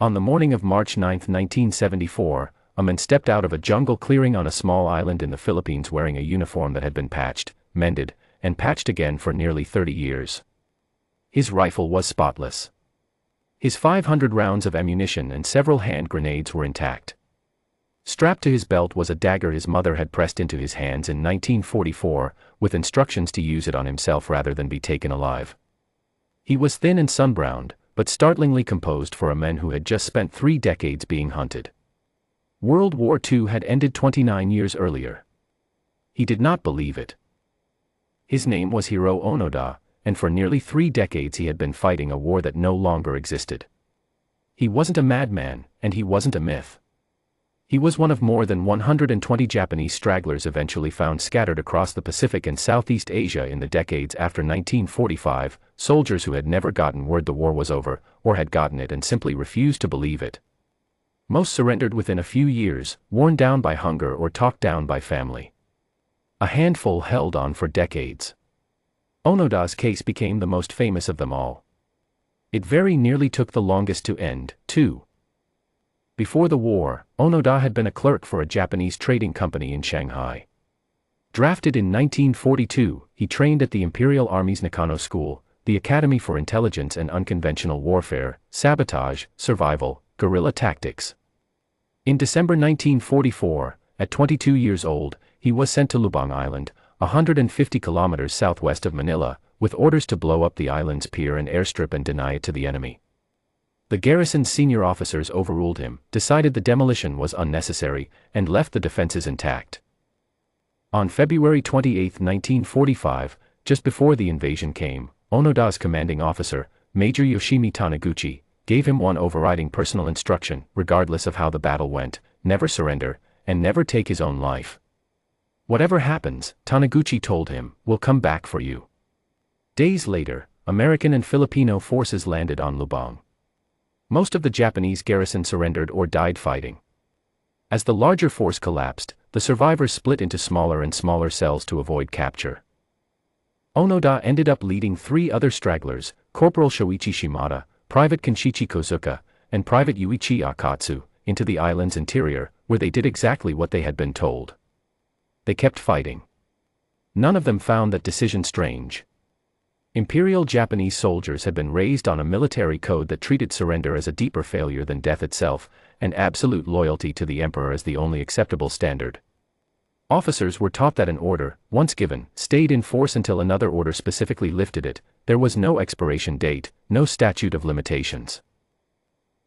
On the morning of March 9, 1974, a man stepped out of a jungle clearing on a small island in the Philippines wearing a uniform that had been patched, mended, and patched again for nearly 30 years. His rifle was spotless. His 500 rounds of ammunition and several hand grenades were intact. Strapped to his belt was a dagger his mother had pressed into his hands in 1944, with instructions to use it on himself rather than be taken alive. He was thin and sunbrowned, but startlingly composed for a man who had just spent 3 decades being hunted. World War II had ended 29 years earlier. He did not believe it. His name was Hiroo Onoda, and for nearly 3 decades he had been fighting a war that no longer existed. He wasn't a madman, and he wasn't a myth. He was one of more than 120 Japanese stragglers eventually found scattered across the Pacific and Southeast Asia in the decades after 1945, soldiers who had never gotten word the war was over, or had gotten it and simply refused to believe it. Most surrendered within a few years, worn down by hunger or talked down by family. A handful held on for decades. Onoda's case became the most famous of them all. It very nearly took the longest to end, too. Before the war, Onoda had been a clerk for a Japanese trading company in Shanghai. Drafted in 1942, he trained at the Imperial Army's Nakano School, the Academy for Intelligence and Unconventional Warfare, Sabotage, Survival, Guerrilla Tactics. In December 1944, at 22 years old, he was sent to Lubang Island, 150 kilometers southwest of Manila, with orders to blow up the island's pier and airstrip and deny it to the enemy. The garrison's senior officers overruled him, decided the demolition was unnecessary, and left the defenses intact. On February 28, 1945, just before the invasion came, Onoda's commanding officer, Major Yoshimi Taniguchi, gave him one overriding personal instruction: regardless of how the battle went, never surrender, and never take his own life. Whatever happens, Taniguchi told him, we'll come back for you. Days later, American and Filipino forces landed on Lubang. Most of the Japanese garrison surrendered or died fighting. As the larger force collapsed, the survivors split into smaller and smaller cells to avoid capture. Onoda ended up leading 3 other stragglers, Corporal Shoichi Shimada, Private Kenshichi Kozuka, and Private Yuichi Akatsu, into the island's interior, where they did exactly what they had been told. They kept fighting. None of them found that decision strange. Imperial Japanese soldiers had been raised on a military code that treated surrender as a deeper failure than death itself, and absolute loyalty to the emperor as the only acceptable standard. Officers were taught that an order, once given, stayed in force until another order specifically lifted it. There was no expiration date, no statute of limitations.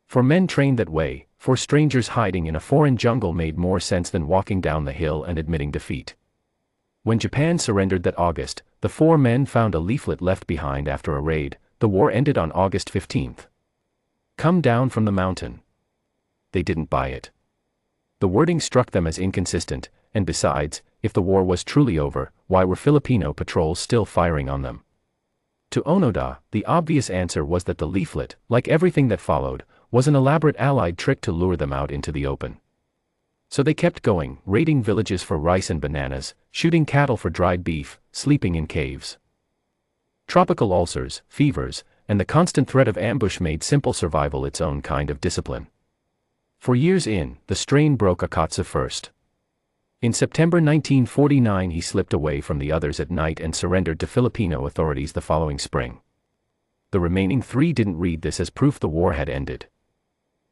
For men trained that way, for strangers hiding in a foreign jungle made more sense than walking down the hill and admitting defeat. When Japan surrendered that August, the 4 men found a leaflet left behind after a raid. The war ended on August 15. Come down from the mountain. They didn't buy it. The wording struck them as inconsistent, and besides, if the war was truly over, why were Filipino patrols still firing on them? To Onoda, the obvious answer was that the leaflet, like everything that followed, was an elaborate Allied trick to lure them out into the open. So they kept going, raiding villages for rice and bananas, shooting cattle for dried beef, sleeping in caves. Tropical ulcers, fevers, and the constant threat of ambush made simple survival its own kind of discipline. For years in, the strain broke Akatsu first. In September 1949 he slipped away from the others at night and surrendered to Filipino authorities the following spring. The remaining 3 didn't read this as proof the war had ended.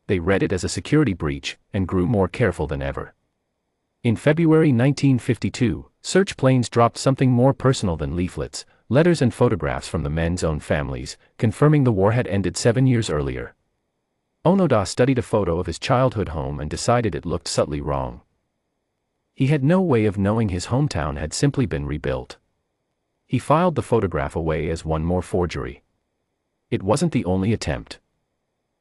They read it as a security breach, and grew more careful than ever. In February 1952, search planes dropped something more personal than leaflets, letters and photographs from the men's own families, confirming the war had ended 7 years earlier. Onoda studied a photo of his childhood home and decided it looked subtly wrong. He had no way of knowing his hometown had simply been rebuilt. He filed the photograph away as one more forgery. It wasn't the only attempt.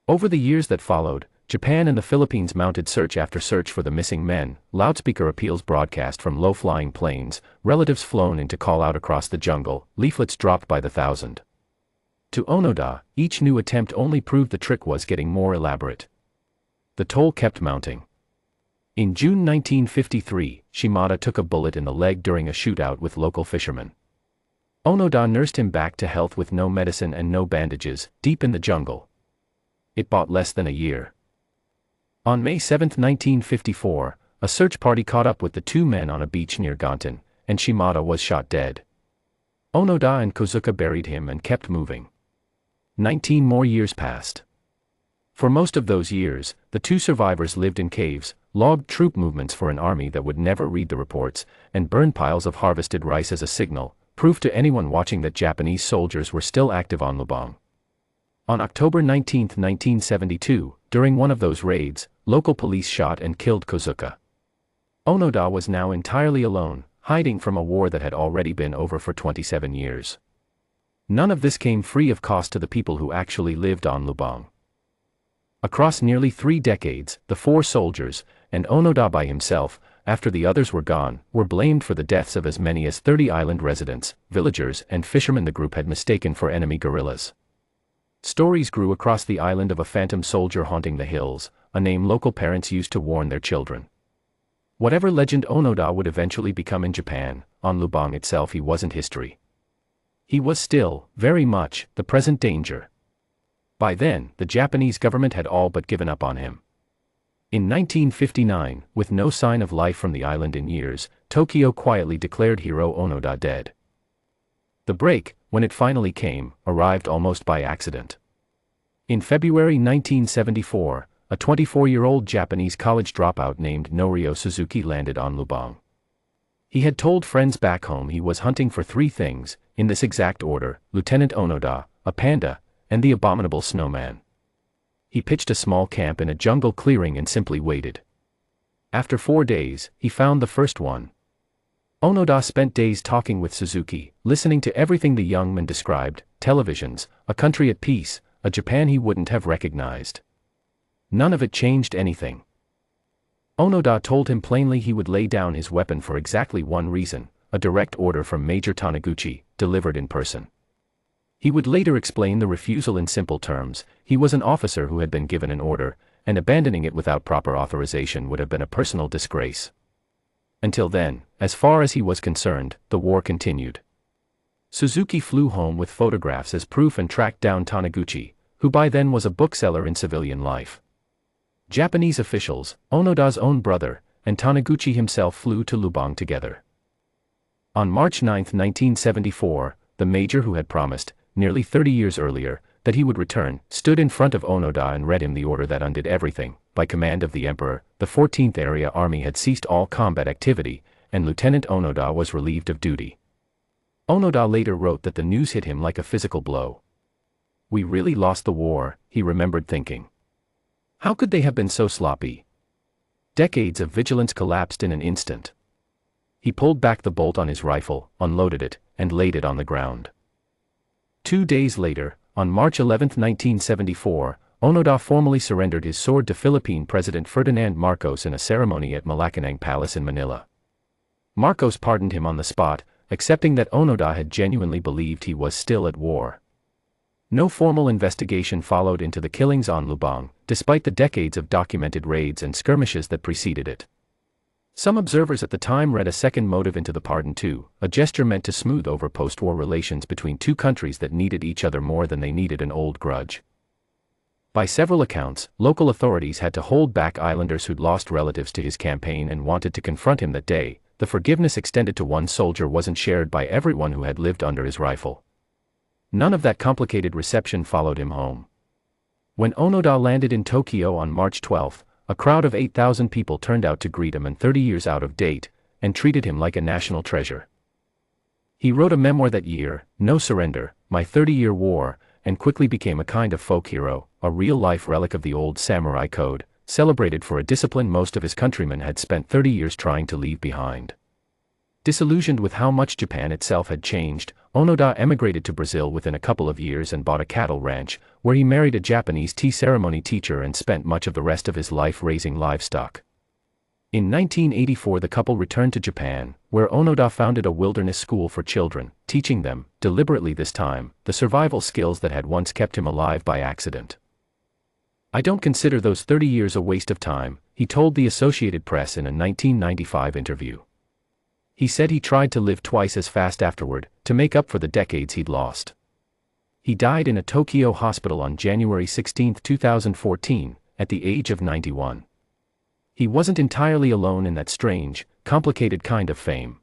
Over the years that followed, Japan and the Philippines mounted search after search for the missing men, loudspeaker appeals broadcast from low-flying planes, relatives flown in to call out across the jungle, leaflets dropped by the thousand. To Onoda, each new attempt only proved the trick was getting more elaborate. The toll kept mounting. In June 1953, Shimada took a bullet in the leg during a shootout with local fishermen. Onoda nursed him back to health with no medicine and no bandages, deep in the jungle. It bought less than a year. On May 7, 1954, a search party caught up with the two men on a beach near Gontan, and Shimada was shot dead. Onoda and Kozuka buried him and kept moving. 19 more years passed. For most of those years, the two survivors lived in caves, logged troop movements for an army that would never read the reports, and burned piles of harvested rice as a signal, proof to anyone watching that Japanese soldiers were still active on Lubang. On October 19, 1972, during one of those raids, local police shot and killed Kozuka. Onoda was now entirely alone, hiding from a war that had already been over for 27 years. None of this came free of cost to the people who actually lived on Lubang. Across nearly 3 decades, the 4 soldiers, and Onoda by himself, after the others were gone, were blamed for the deaths of as many as 30 island residents, villagers, and fishermen the group had mistaken for enemy guerrillas. Stories grew across the island of a phantom soldier haunting the hills, a name local parents used to warn their children. Whatever legend Onoda would eventually become in Japan, on Lubang itself he wasn't history. He was still, very much, the present danger. By then, the Japanese government had all but given up on him. In 1959, with no sign of life from the island in years, Tokyo quietly declared Hiroo Onoda dead. The break, when it finally came, arrived almost by accident. In February 1974, a 24-year-old Japanese college dropout named Norio Suzuki landed on Lubang. He had told friends back home he was hunting for 3 things, in this exact order: Lieutenant Onoda, a panda, and the abominable snowman. He pitched a small camp in a jungle clearing and simply waited. After 4 days, he found the first one. Onoda spent days talking with Suzuki, listening to everything the young man described: televisions, a country at peace, a Japan he wouldn't have recognized. None of it changed anything. Onoda told him plainly he would lay down his weapon for exactly one reason: a direct order from Major Taniguchi, delivered in person. He would later explain the refusal in simple terms: he was an officer who had been given an order, and abandoning it without proper authorization would have been a personal disgrace. Until then, as far as he was concerned, the war continued. Suzuki flew home with photographs as proof and tracked down Taniguchi, who by then was a bookseller in civilian life. Japanese officials, Onoda's own brother, and Taniguchi himself flew to Lubang together. On March 9, 1974, the major who had promised, nearly 30 years earlier, that he would return, stood in front of Onoda and read him the order that undid everything. By command of the Emperor, the 14th Area Army had ceased all combat activity, and Lieutenant Onoda was relieved of duty. Onoda later wrote that the news hit him like a physical blow. "We really lost the war," he remembered thinking. How could they have been so sloppy? Decades of vigilance collapsed in an instant. He pulled back the bolt on his rifle, unloaded it, and laid it on the ground. 2 days later, on March 11, 1974, Onoda formally surrendered his sword to Philippine President Ferdinand Marcos in a ceremony at Malacanang Palace in Manila. Marcos pardoned him on the spot, accepting that Onoda had genuinely believed he was still at war. No formal investigation followed into the killings on Lubang, despite the decades of documented raids and skirmishes that preceded it. Some observers at the time read a second motive into the pardon too, a gesture meant to smooth over post-war relations between two countries that needed each other more than they needed an old grudge. By several accounts, local authorities had to hold back islanders who'd lost relatives to his campaign and wanted to confront him that day. The forgiveness extended to one soldier wasn't shared by everyone who had lived under his rifle. None of that complicated reception followed him home. When Onoda landed in Tokyo on March 12, a crowd of 8,000 people turned out to greet him, and 30 years out of date, and treated him like a national treasure. He wrote a memoir that year, No Surrender, My 30-Year War, and quickly became a kind of folk hero, a real-life relic of the old samurai code, celebrated for a discipline most of his countrymen had spent 30 years trying to leave behind. Disillusioned with how much Japan itself had changed, Onoda emigrated to Brazil within a couple of years and bought a cattle ranch, where he married a Japanese tea ceremony teacher and spent much of the rest of his life raising livestock. In 1984 the couple returned to Japan, where Onoda founded a wilderness school for children, teaching them, deliberately this time, the survival skills that had once kept him alive by accident. "I don't consider those 30 years a waste of time," he told the Associated Press in a 1995 interview. He said he tried to live twice as fast afterward, to make up for the decades he'd lost. He died in a Tokyo hospital on January 16, 2014, at the age of 91. He wasn't entirely alone in that strange, complicated kind of fame.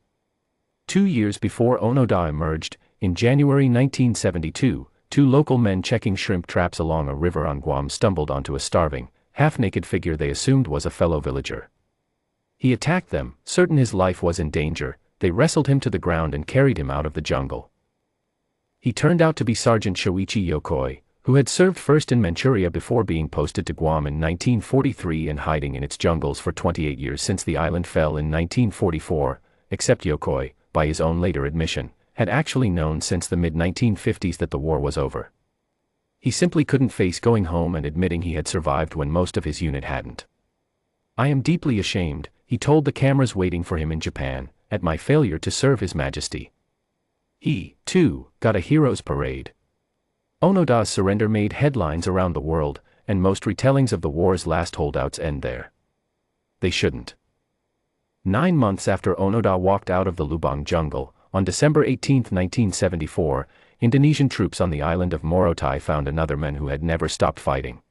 2 years before Onoda emerged, in January 1972, two local men checking shrimp traps along a river on Guam stumbled onto a starving, half-naked figure they assumed was a fellow villager. He attacked them, certain his life was in danger. They wrestled him to the ground and carried him out of the jungle. He turned out to be Sergeant Shoichi Yokoi, who had served first in Manchuria before being posted to Guam in 1943 and hiding in its jungles for 28 years since the island fell in 1944, except Yokoi, by his own later admission, had actually known since the mid-1950s that the war was over. He simply couldn't face going home and admitting he had survived when most of his unit hadn't. "I am deeply ashamed," he told the cameras waiting for him in Japan, "at my failure to serve His Majesty." He, too, got a hero's parade. Onoda's surrender made headlines around the world, and most retellings of the war's last holdouts end there. They shouldn't. 9 months after Onoda walked out of the Lubang jungle, on December 18, 1974, Indonesian troops on the island of Morotai found another man who had never stopped fighting.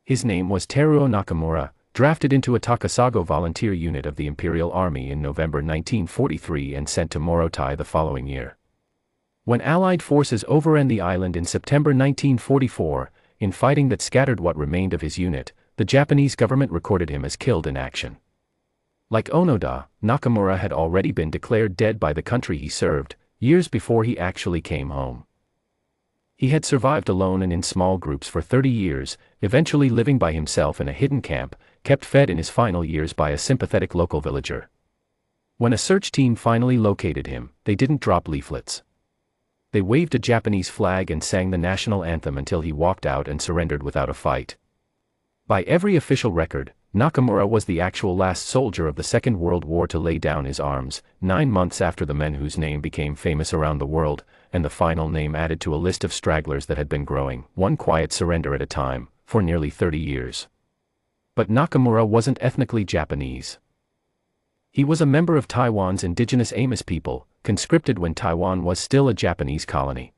His name was Teruo Nakamura, drafted into a Takasago volunteer unit of the Imperial Army in November 1943 and sent to Morotai the following year. When Allied forces overran the island in September 1944, in fighting that scattered what remained of his unit, the Japanese government recorded him as killed in action. Like Onoda, Nakamura had already been declared dead by the country he served, years before he actually came home. He had survived alone and in small groups for 30 years, eventually living by himself in a hidden camp, kept fed in his final years by a sympathetic local villager. When a search team finally located him, they didn't drop leaflets. They waved a Japanese flag and sang the national anthem until he walked out and surrendered without a fight. By every official record, Nakamura was the actual last soldier of the Second World War to lay down his arms, 9 months after the men whose name became famous around the world, and the final name added to a list of stragglers that had been growing, one quiet surrender at a time, for nearly 30 years. But Nakamura wasn't ethnically Japanese. He was a member of Taiwan's indigenous Amos people, conscripted when Taiwan was still a Japanese colony.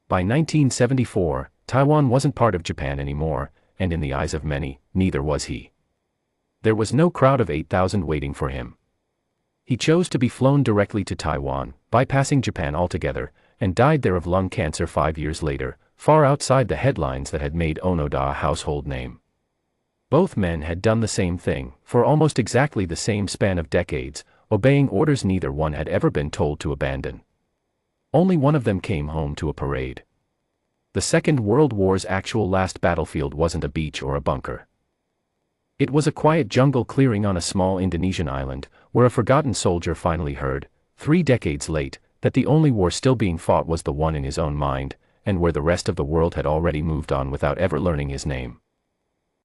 By 1974, Taiwan wasn't part of Japan anymore, and in the eyes of many, neither was he. There was no crowd of 8,000 waiting for him. He chose to be flown directly to Taiwan, bypassing Japan altogether, and died there of lung cancer 5 years later, far outside the headlines that had made Onoda a household name. Both men had done the same thing, for almost exactly the same span of decades, obeying orders neither one had ever been told to abandon. Only one of them came home to a parade. The Second World War's actual last battlefield wasn't a beach or a bunker. It was a quiet jungle clearing on a small Indonesian island, where a forgotten soldier finally heard, 3 decades late, that the only war still being fought was the one in his own mind, and where the rest of the world had already moved on without ever learning his name.